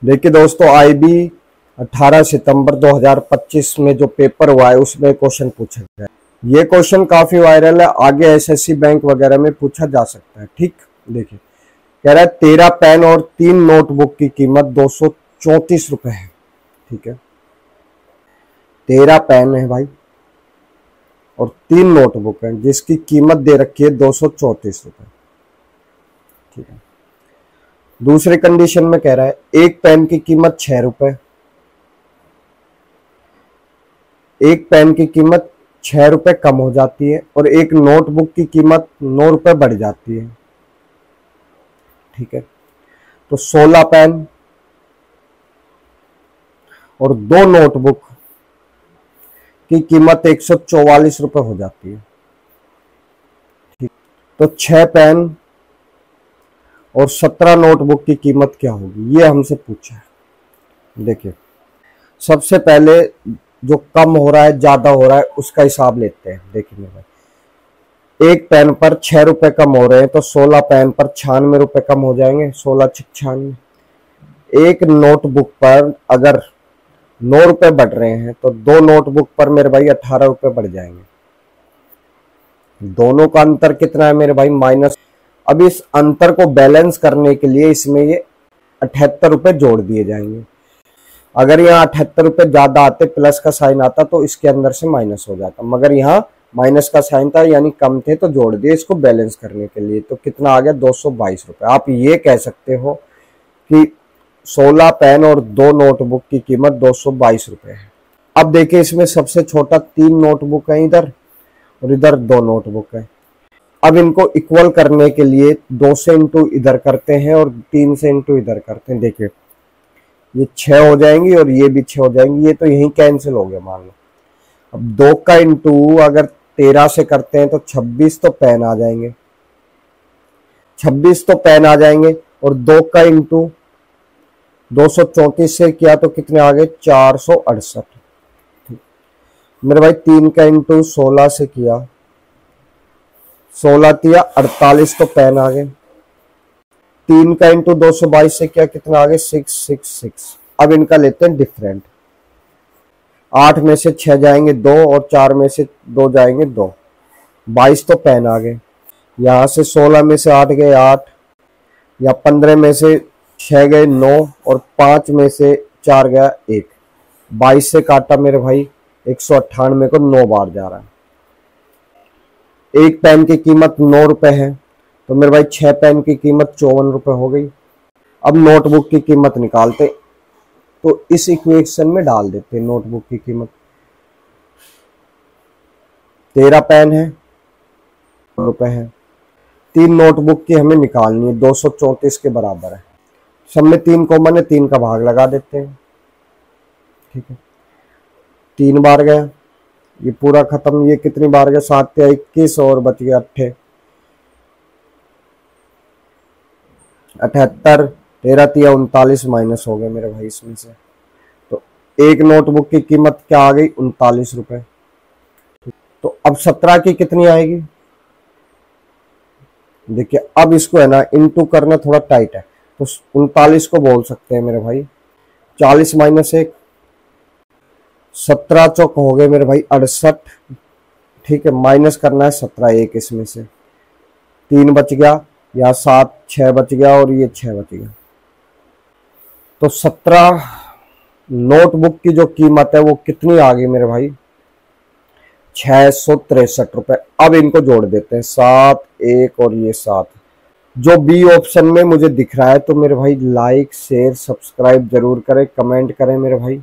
देखिए दोस्तों, आईबी 18 सितंबर 2025 में जो पेपर हुआ है उसमें क्वेश्चन पूछा गया है। ये क्वेश्चन काफी वायरल है, आगे एसएससी बैंक वगैरह में पूछा जा सकता है। ठीक, देखिए कह रहा है 13 पेन और 3 नोटबुक की कीमत 234 रुपए है। ठीक है, 13 पेन है भाई और 3 नोटबुक है जिसकी कीमत दे रखी है 234 रुपए। ठीक है, दूसरी कंडीशन में कह रहा है एक पेन की कीमत 6 रुपए, एक पेन की कीमत 6 रुपए कम हो जाती है और एक नोटबुक की कीमत 9 रुपए बढ़ जाती है। ठीक है, तो 16 पेन और 2 नोटबुक की कीमत 144 रुपए हो जाती है। ठीक, तो 6 पेन और 17 नोटबुक की कीमत क्या होगी, ये हमसे पूछा है। देखिए, सबसे पहले जो कम हो रहा है ज्यादा हो रहा है उसका हिसाब लेते हैं। देखिए मेरे भाई, एक पेन पर 6 रुपए कम हो रहे हैं तो 16 पेन पर 96 रुपए कम हो जाएंगे, 16 96। एक नोटबुक पर अगर 9 रुपए बढ़ रहे हैं तो 2 नोटबुक पर मेरे भाई 18 रुपए बढ़ जाएंगे। दोनों का अंतर कितना है मेरे भाई, माइनस। अब इस अंतर को बैलेंस करने के लिए इसमें ये 78 रुपए जोड़ दिए जाएंगे। अगर यहाँ 78 रुपए ज्यादा आते, प्लस का साइन आता तो इसके अंदर से माइनस हो जाता, मगर यहाँ माइनस का साइन था यानी कम थे तो जोड़ दिए इसको बैलेंस करने के लिए। तो कितना आ गया, 222 रुपए। आप ये कह सकते हो कि 16 पेन और 2 नोटबुक की कीमत 222 रुपए है। अब देखिए, इसमें सबसे छोटा 3 नोटबुक है इधर और इधर 2 नोटबुक है। अब इनको इक्वल करने के लिए 2 से इंटू इधर करते हैं और 3 से इंटू इधर करते हैं। देखिए ये 6 हो जाएंगी और ये भी 6 हो जाएंगी, ये तो यही कैंसिल हो गया मान लो। अब 2 का इंटू अगर 13 से करते हैं तो 26 तो पेन आ जाएंगे, 26 तो पेन आ जाएंगे। और 2 का इंटू 234 से किया तो कितने आ गए, 468। मेरे भाई 3 का इंटू 16 से किया, 16 तिया 48 तो पेन आ गए। 3 का इंटू 222 से क्या, कितना आ गए, 666। अब इनका लेते हैं डिफरेंट। 8 में से 6 जाएंगे 2 और 4 में से 2 जाएंगे 2, 22 तो पेन आ गए। यहाँ से 16 में से 8 गए 8, या 15 में से 6 गए 9 और 5 में से 4 गया 1। 22 से काटा मेरे भाई 198 को 9 बार जा रहा है। एक पेन की कीमत 9 रुपए है तो मेरे भाई 6 पेन की कीमत 54 रुपए हो गई। अब नोटबुक की कीमत निकालते तो इस इक्वेशन में डाल देते। नोटबुक की कीमत 13 पेन है रुपए है, 3 नोटबुक की हमें निकालनी है, 234 के बराबर है। सब में 3 कॉमन है, 3 का भाग लगा देते हैं। ठीक है, 3 बार गया, ये पूरा खत्म। ये कितनी बार गया, 7 या 21 और बच गया 78। 13 तिया 39 माइनस हो गए मेरे भाई इसमें से। तो एक नोटबुक की कीमत क्या आ गई, 39 रुपए। तो अब 17 की कितनी आएगी, देखिए अब इसको है ना इनटू करना थोड़ा टाइट है, तो 39 को बोल सकते हैं मेरे भाई 40 माइनस 1, 17 चौक हो गए मेरे भाई 68। ठीक है, माइनस करना है 17 1 इसमें से, 3 बच गया, या 7 6 बच गया और ये 6 बच गया। तो 17 नोटबुक की जो कीमत है वो कितनी आ गई मेरे भाई, 663 रुपए। अब इनको जोड़ देते हैं, 7 1 और ये 7 जो बी ऑप्शन में मुझे दिख रहा है। तो मेरे भाई लाइक शेयर सब्सक्राइब जरूर करें, कमेंट करें मेरे भाई।